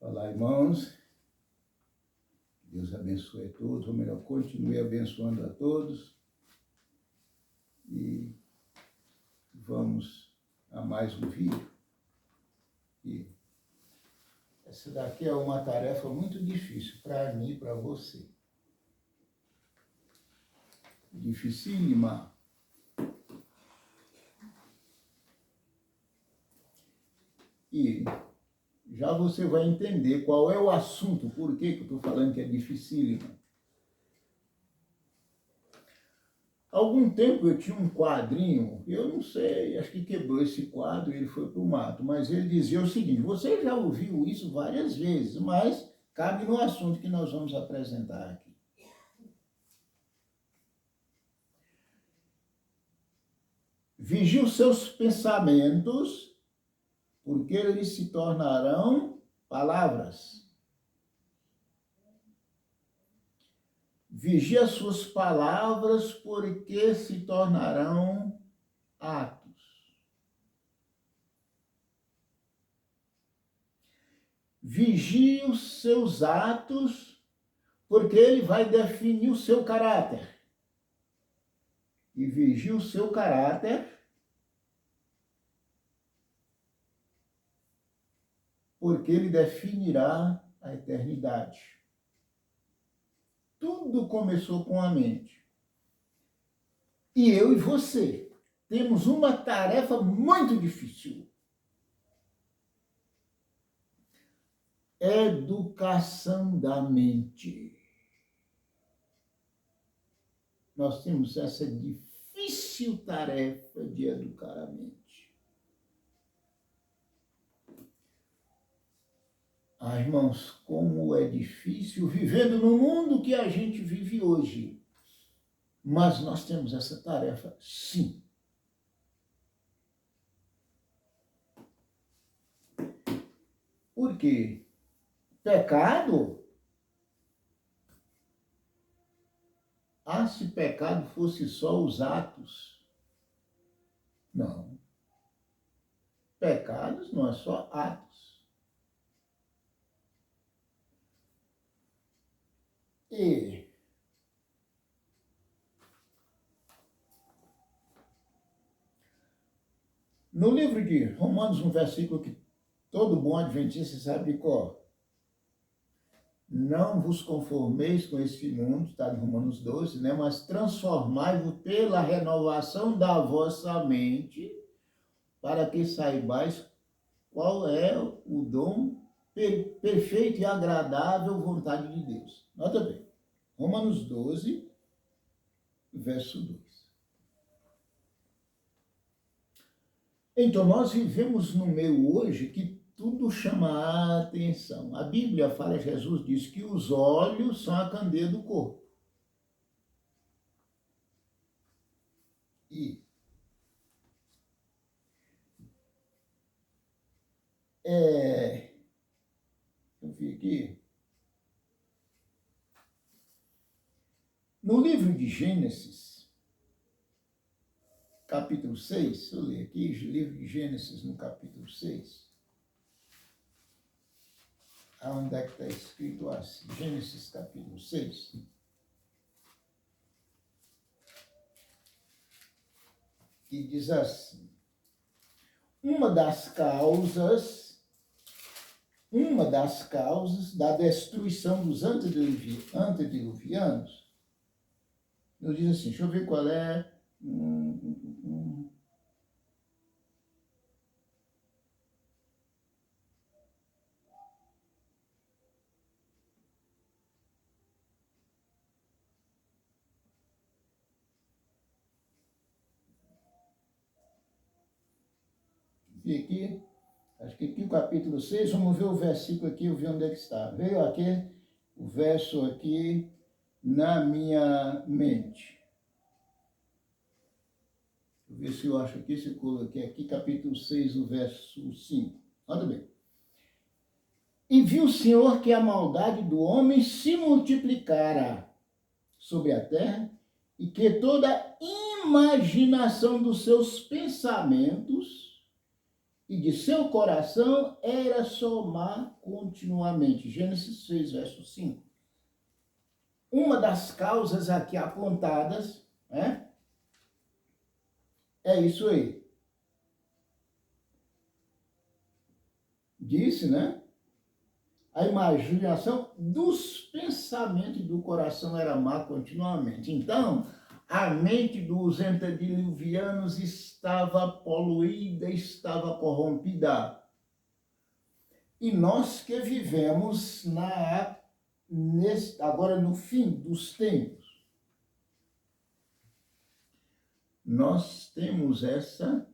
Olá, irmãos. Deus abençoe a todos, ou melhor, continue abençoando a todos. E vamos a mais um vídeo. E essa daqui é uma tarefa muito difícil para mim e para você. Dificílima. E já você vai entender qual é o assunto, por que eu estou falando que é dificílima. Há algum tempo eu tinha um quadrinho, eu não sei, acho que quebrou esse quadro e ele foi para o mato, mas ele dizia o seguinte: você já ouviu isso várias vezes, mas cabe no assunto que nós vamos apresentar aqui. Vigie os seus pensamentos, porque eles se tornarão palavras. Vigie as suas palavras, porque se tornarão atos. Vigie os seus atos, porque ele vai definir o seu caráter. E vigie o seu caráter, porque ele definirá a eternidade. Tudo começou com a mente. E eu e você temos uma tarefa muito difícil. Educação da mente. Nós temos essa difícil tarefa de educar a mente. Ah, irmãos, como é difícil vivendo no mundo que a gente vive hoje. Mas nós temos essa tarefa, sim. Por quê? Pecado? Ah, se pecado fosse só os atos. Não. Pecados não é só atos. E no livro de Romanos, um versículo que todo bom adventista sabe qual. Não vos conformeis com este mundo, está em Romanos 12, né? Mas transformai-vos pela renovação da vossa mente, para que saibais qual é o dom perfeito e agradável vontade de Deus. Nota bem, Romanos 12, verso 2. Então, nós vivemos no meio hoje que tudo chama a atenção. A Bíblia fala, Jesus diz que os olhos são a candeia do corpo. E eu vi aqui. No livro de Gênesis, capítulo 6, eu leio aqui, livro de Gênesis no capítulo 6. Onde é que está escrito assim? Gênesis capítulo 6. Que diz assim: uma das causas da destruição dos antediluvianos, nos diz assim, deixa eu ver qual é. E aqui, acho que aqui o capítulo 6, vamos ver o versículo aqui, eu vi onde é que está. Veio aqui, o verso aqui, na minha mente. Deixa eu ver se eu acho aqui, se eu coloquei aqui, capítulo 6, o verso 5. Olha bem. E viu o Senhor que a maldade do homem se multiplicara sobre a terra, e que toda imaginação dos seus pensamentos e de seu coração era somar continuamente. Gênesis 6, verso 5. Uma das causas aqui apontadas, né, é isso aí. Disse, né? A imaginação dos pensamentos do coração era má continuamente. Então, a mente dos antediluvianos estava poluída, estava corrompida. E nós que vivemos agora no fim dos tempos, nós temos essa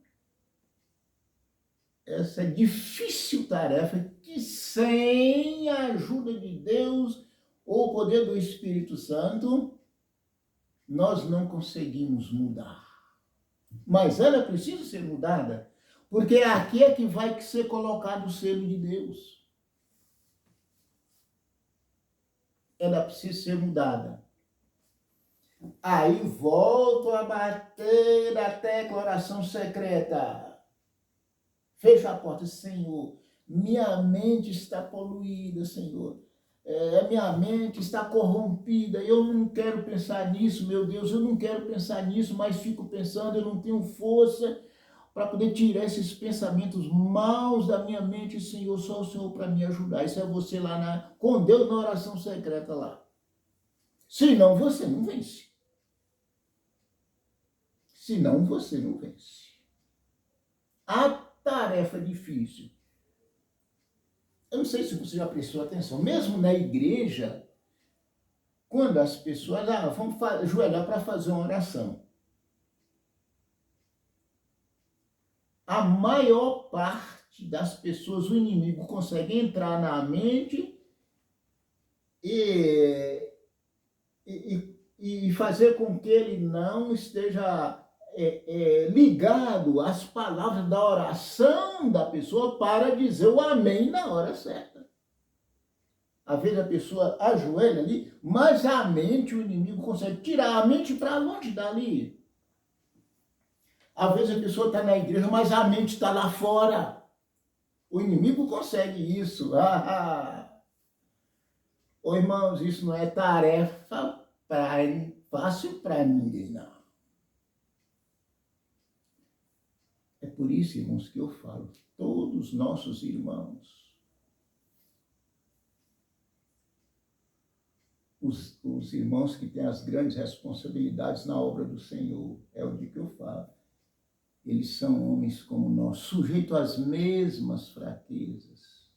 difícil tarefa que, sem a ajuda de Deus ou o poder do Espírito Santo, nós não conseguimos mudar. Mas ela precisa ser mudada, porque aqui é que vai ser colocado o selo de Deus. Ela precisa ser mudada. Aí volto a bater a tecla oração secreta. Fecha a porta, Senhor. Minha mente está poluída, Senhor. Minha mente está corrompida. Eu não quero pensar nisso, meu Deus. Eu não quero pensar nisso, mas fico pensando. Eu não tenho força para poder tirar esses pensamentos maus da minha mente, Senhor. Só o Senhor para me ajudar. Isso é você lá com Deus na oração secreta lá. Senão você não vence. Senão você não vence. A tarefa difícil. Eu não sei se você já prestou atenção, mesmo na igreja, quando as pessoas, vamos ajoelhar para fazer uma oração. A maior parte das pessoas, o inimigo consegue entrar na mente e fazer com que ele não esteja ligado às palavras da oração da pessoa para dizer o amém na hora certa. Às vezes a pessoa ajoelha ali, mas a mente, o inimigo consegue tirar a mente para longe dali. Às vezes a pessoa está na igreja, mas a mente está lá fora. O inimigo consegue isso. Ô, irmãos, isso não é tarefa fácil para ninguém, não. É por isso, irmãos, que eu falo, todos nossos irmãos, os irmãos que têm as grandes responsabilidades na obra do Senhor, é o de que eu falo, eles são homens como nós, sujeitos às mesmas fraquezas.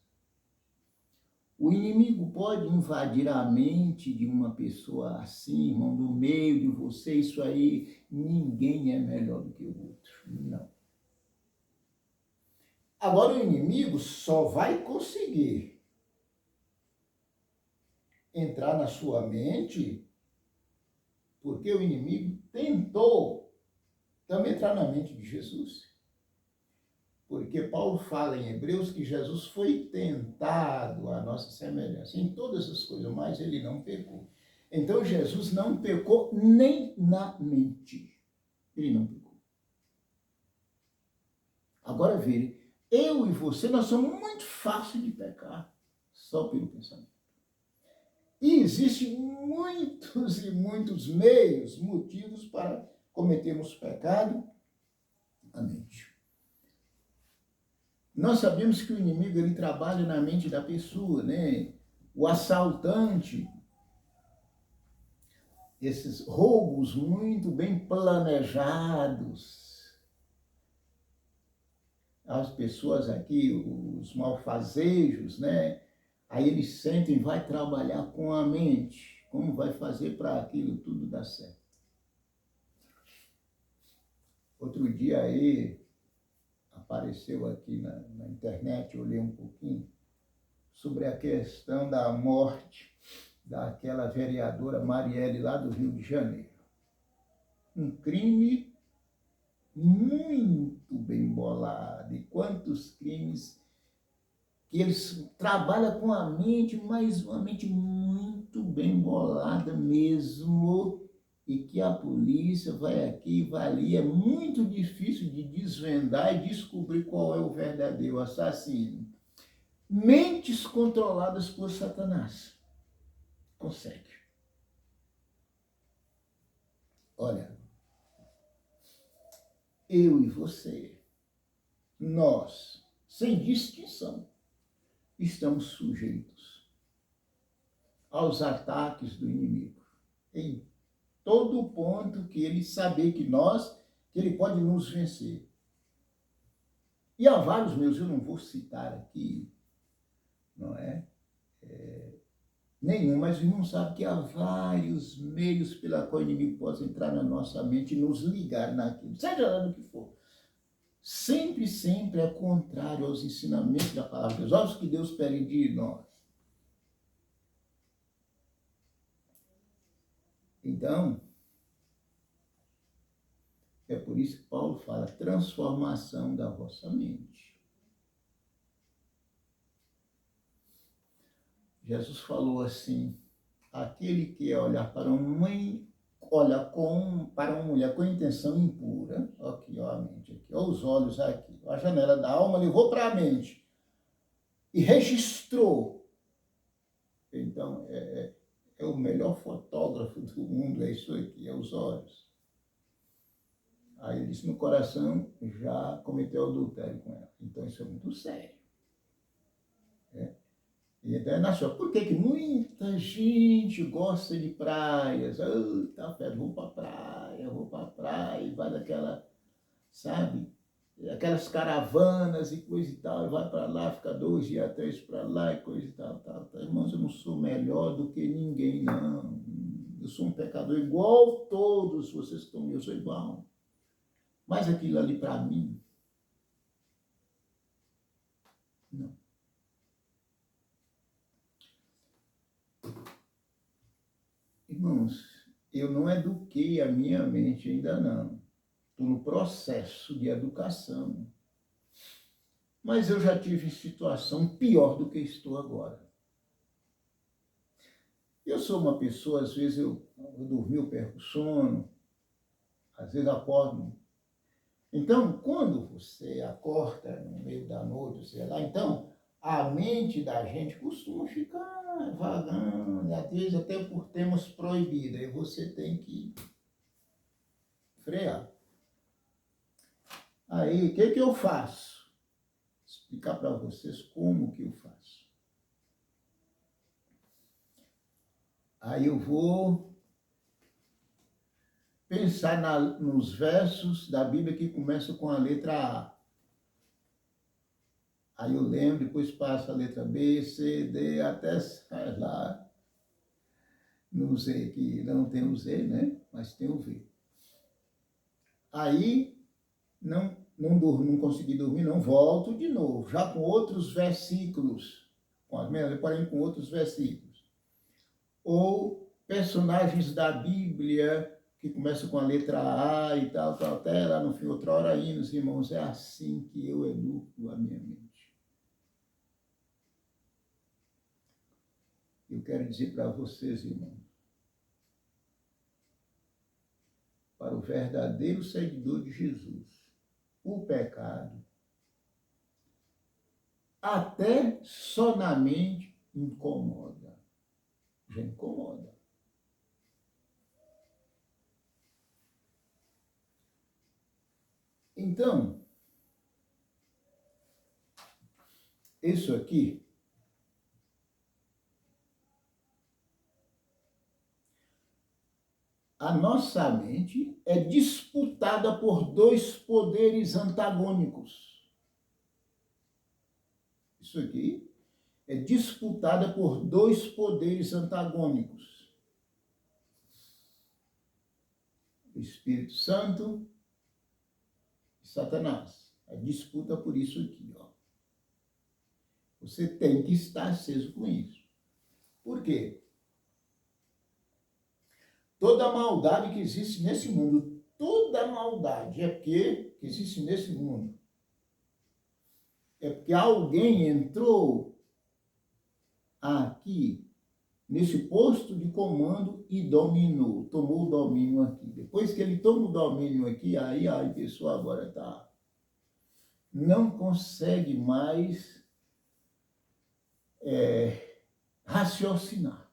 O inimigo pode invadir a mente de uma pessoa assim, irmão, no meio de você, isso aí, ninguém é melhor do que o outro, não. Agora o inimigo só vai conseguir entrar na sua mente porque o inimigo tentou também entrar na mente de Jesus. Porque Paulo fala em Hebreus que Jesus foi tentado à nossa semelhança em todas as coisas, mas ele não pecou. Então Jesus não pecou nem na mente. Ele não pecou. Agora veja, eu e você, nós somos muito fáceis de pecar só pelo pensamento. E existem muitos e muitos motivos para cometermos pecado na mente. Nós sabemos que o inimigo ele trabalha na mente da pessoa, né? O assaltante, esses roubos muito bem planejados. As pessoas aqui, os malfazejos, né? Aí eles sentem, vai trabalhar com a mente. Como vai fazer para aquilo tudo dar certo? Outro dia aí, apareceu aqui na internet, eu olhei um pouquinho, sobre a questão da morte daquela vereadora Marielle, lá do Rio de Janeiro. Um crime muito bem bolado. E quantos crimes que eles trabalham com a mente, mas uma mente muito bem bolada mesmo. e que a polícia vai aqui, vai ali. É muito difícil de desvendar e descobrir qual é o verdadeiro assassino. Mentes controladas por Satanás. Consegue. Olha, eu e você, nós, sem distinção, estamos sujeitos aos ataques do inimigo. Em todo ponto que ele saber que ele pode nos vencer. E há vários meus, eu não vou citar aqui, não é? Nenhum, mas o irmão sabe que há vários meios pela qual o inimigo possa entrar na nossa mente e nos ligar naquilo, seja lá do que for. Sempre, sempre é contrário aos ensinamentos da palavra de Deus, aos que Deus pede de nós. Então, é por isso que Paulo fala, transformação da vossa mente. Jesus falou assim, aquele que olhar para uma mãe, para uma mulher com intenção impura, aqui, ó, a mente aqui, ó, os olhos aqui, ó, a janela da alma levou para a mente e registrou. Então, é o melhor fotógrafo do mundo, é isso aqui, é os olhos. Aí ele disse, no coração já cometeu adultério com ela. Então, isso é muito sério. E então é na sua. Por que muita gente gosta de praias? Tá fé, vou para praia, e vai daquela, sabe? Aquelas caravanas e coisa e tal, e vai para lá, fica 2 dias, 3 para lá e coisa e tal. Irmãos, eu não sou melhor do que ninguém, não. Eu sou um pecador igual todos vocês que estão, eu sou igual. Mas aquilo ali para mim, não. Irmãos, eu não eduquei a minha mente ainda não. Estou no processo de educação. Mas eu já tive situação pior do que estou agora. Eu sou uma pessoa, às vezes eu dormi, eu perco o sono, às vezes acordo. Então, quando você acorda no meio da noite, sei lá, então a mente da gente costuma ficar vagando, às vezes até por temas proibidos, aí você tem que frear. Aí, o que eu faço? Explicar para vocês como que eu faço. Aí eu vou pensar nos versos da Bíblia que começam com a letra A. Aí eu lembro, depois passa a letra B, C, D, até sai lá no Z, que não tem o Z, né? Mas tem o V. Aí não consegui dormir, não, volto de novo, já com outros versículos, porém com outros versículos. Ou personagens da Bíblia que começam com a letra A e tal, até lá no fim, outra hora hinos, irmãos, é assim que eu educo a minha mente. Eu quero dizer para vocês, irmãos, para o verdadeiro seguidor de Jesus, o pecado, até só na mente, incomoda. Já incomoda. Então, isso aqui a nossa mente é disputada por 2 poderes antagônicos. Isso aqui é disputada por 2 poderes antagônicos. O Espírito Santo e Satanás. A disputa por isso aqui, ó. Você tem que estar aceso com isso. Por quê? Toda maldade que existe nesse mundo, toda maldade que existe nesse mundo, é porque alguém entrou aqui nesse posto de comando e dominou, tomou o domínio aqui. Depois que ele toma o domínio aqui, aí a pessoa agora não consegue mais raciocinar.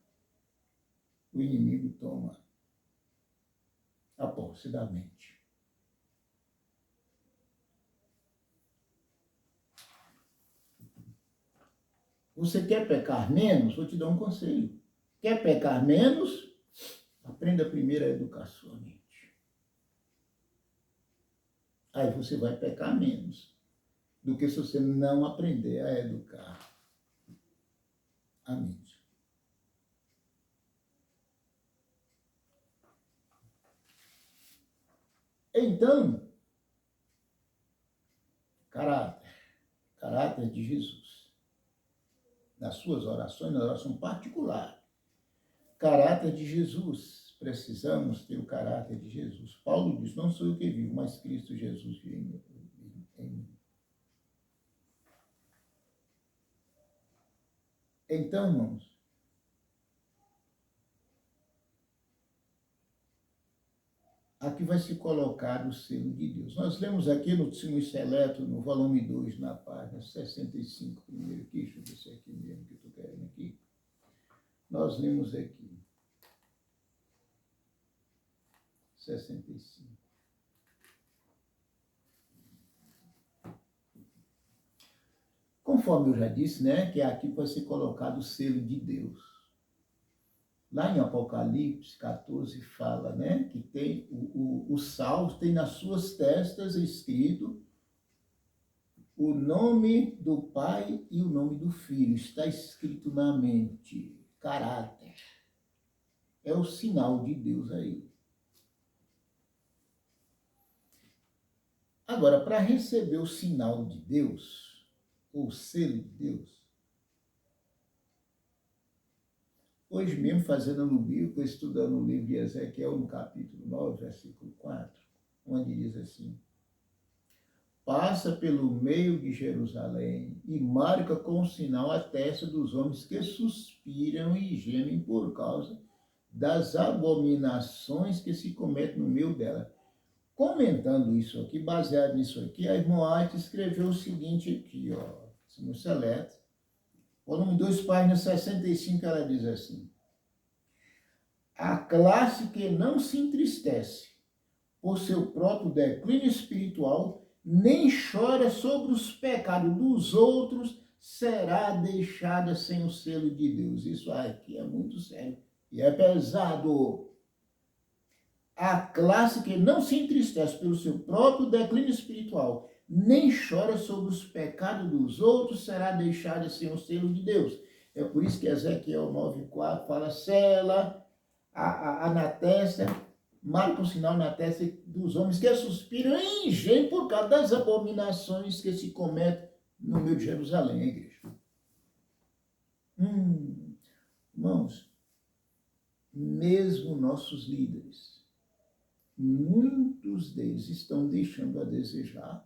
O inimigo toma a posse da mente. Você quer pecar menos? Vou te dar um conselho. Quer pecar menos? Aprenda primeiro a educar sua mente. Aí você vai pecar menos do que se você não aprender a educar a mente. Então, caráter de Jesus. Nas suas orações, na oração particular. Caráter de Jesus. Precisamos ter o caráter de Jesus. Paulo diz, não sou eu que vivo, mas Cristo Jesus vive em mim. Então, irmãos, aqui vai se colocar o selo de Deus. Nós lemos aqui no Testemunho Seleto, no volume 2, na página 65, primeiro aqui, deixa eu ver se é aqui mesmo que eu estou querendo aqui. Nós lemos aqui, 65. Conforme eu já disse, né, que aqui vai ser colocado o selo de Deus. Lá em Apocalipse 14 fala, né, que tem o salvo tem nas suas testas escrito o nome do Pai e o nome do Filho. Está escrito na mente. Caráter. É o sinal de Deus aí. Agora, para receber o sinal de Deus, o selo de Deus, hoje mesmo, fazendo no Bíblico, estudando o livro de Ezequiel, no capítulo 9, versículo 4, onde diz assim: passa pelo meio de Jerusalém e marca com um sinal a testa dos homens que suspiram e gemem por causa das abominações que se cometem no meio dela. Comentando isso aqui, baseado nisso aqui, a irmã White escreveu o seguinte aqui, ó, no Seleto, volume 2, página 65, ela diz assim: a classe que não se entristece por seu próprio declínio espiritual, nem chora sobre os pecados dos outros, será deixada sem o selo de Deus. Isso aqui é muito sério e é pesado. A classe que não se entristece pelo seu próprio declínio espiritual, nem chora sobre os pecados dos outros, será deixada sem o selo de Deus. É por isso que Ezequiel 9,4 fala, sela na testa, marca um sinal na testa dos homens que suspiram e gemem por causa das abominações que se cometem no meio de Jerusalém, a igreja. Irmãos, mesmo nossos líderes, muitos deles estão deixando a desejar,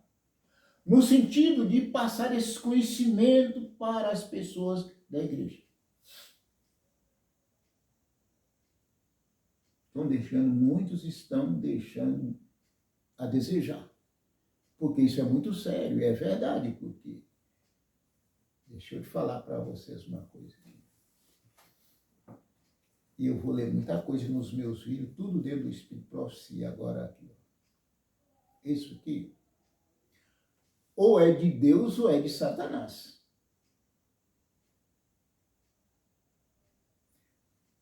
no sentido de passar esse conhecimento para as pessoas da igreja. Muitos estão deixando a desejar. Porque isso é muito sério, e é verdade, porque... Deixa eu te falar para vocês uma coisa aqui. E eu vou ler muita coisa nos meus vídeos, tudo dentro do Espírito de Profecia, agora aqui. Isso aqui, ou é de Deus ou é de Satanás.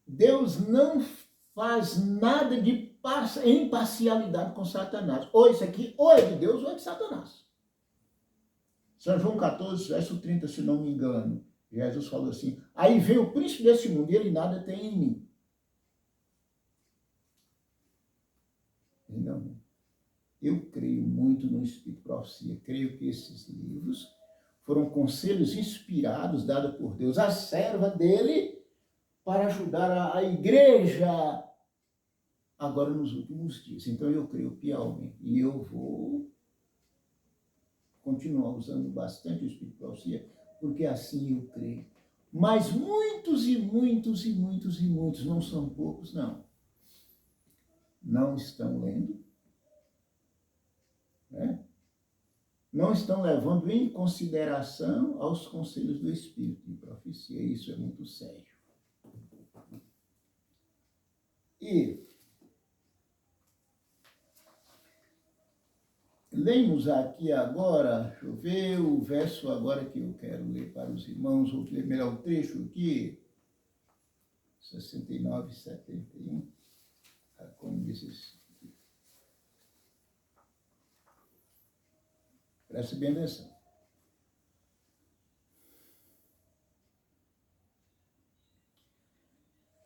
Deus não faz nada de imparcialidade com Satanás. Ou isso aqui, ou é de Deus ou é de Satanás. São João 14, verso 30, se não me engano, Jesus falou assim, aí vem o príncipe desse mundo e ele nada tem em mim. Não. Eu creio muito no Espírito de Profecia. Creio que esses livros foram conselhos inspirados, dados por Deus à serva dele, para ajudar a igreja agora nos últimos dias. Então eu creio piamente. E eu vou continuar usando bastante o Espírito de Profecia, porque assim eu creio. Mas muitos e muitos e muitos e muitos, não são poucos, não. Não estão lendo, né? Não estão levando em consideração aos conselhos do Espírito de profecia. Isso é muito sério. E lemos aqui agora, deixa eu ver o verso agora que eu quero ler para os irmãos, vou ler melhor o trecho aqui, 69 e 71, como diz esse. Preste bem atenção.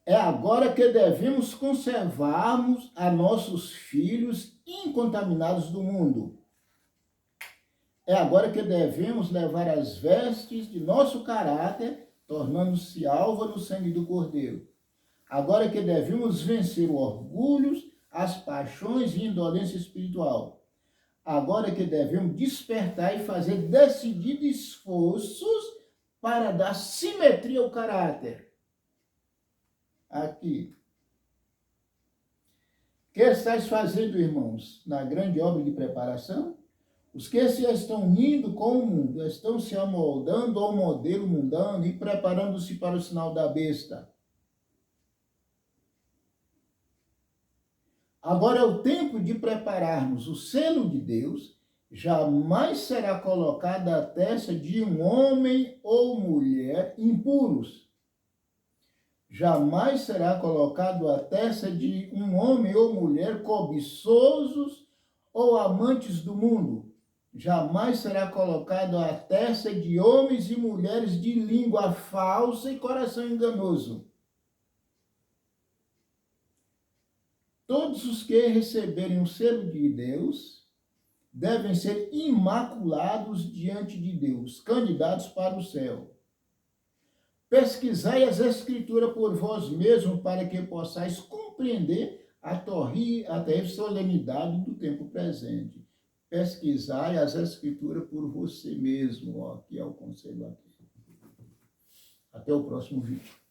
É agora que devemos conservarmos a nossos filhos incontaminados do mundo. É agora que devemos levar as vestes de nosso caráter, tornando-se alva no sangue do Cordeiro. Agora que devemos vencer o orgulho, as paixões e indolência espiritual. Agora que devemos despertar e fazer decididos esforços para dar simetria ao caráter. Aqui. O que estáis fazendo, irmãos, na grande obra de preparação? Os que se estão unindo com o mundo, estão se amoldando ao modelo mundano e preparando-se para o sinal da besta. Agora é o tempo de prepararmos o selo de Deus. Jamais será colocada a testa de um homem ou mulher impuros. Jamais será colocado a testa de um homem ou mulher cobiçosos ou amantes do mundo. Jamais será colocado a testa de homens e mulheres de língua falsa e coração enganoso. Todos os que receberem o selo de Deus devem ser imaculados diante de Deus, candidatos para o céu. Pesquisai as Escrituras por vós mesmos, para que possais compreender a terrível solenidade do tempo presente. Pesquisai as Escrituras por você mesmo, ó, que é o conselho aqui. Até o próximo vídeo.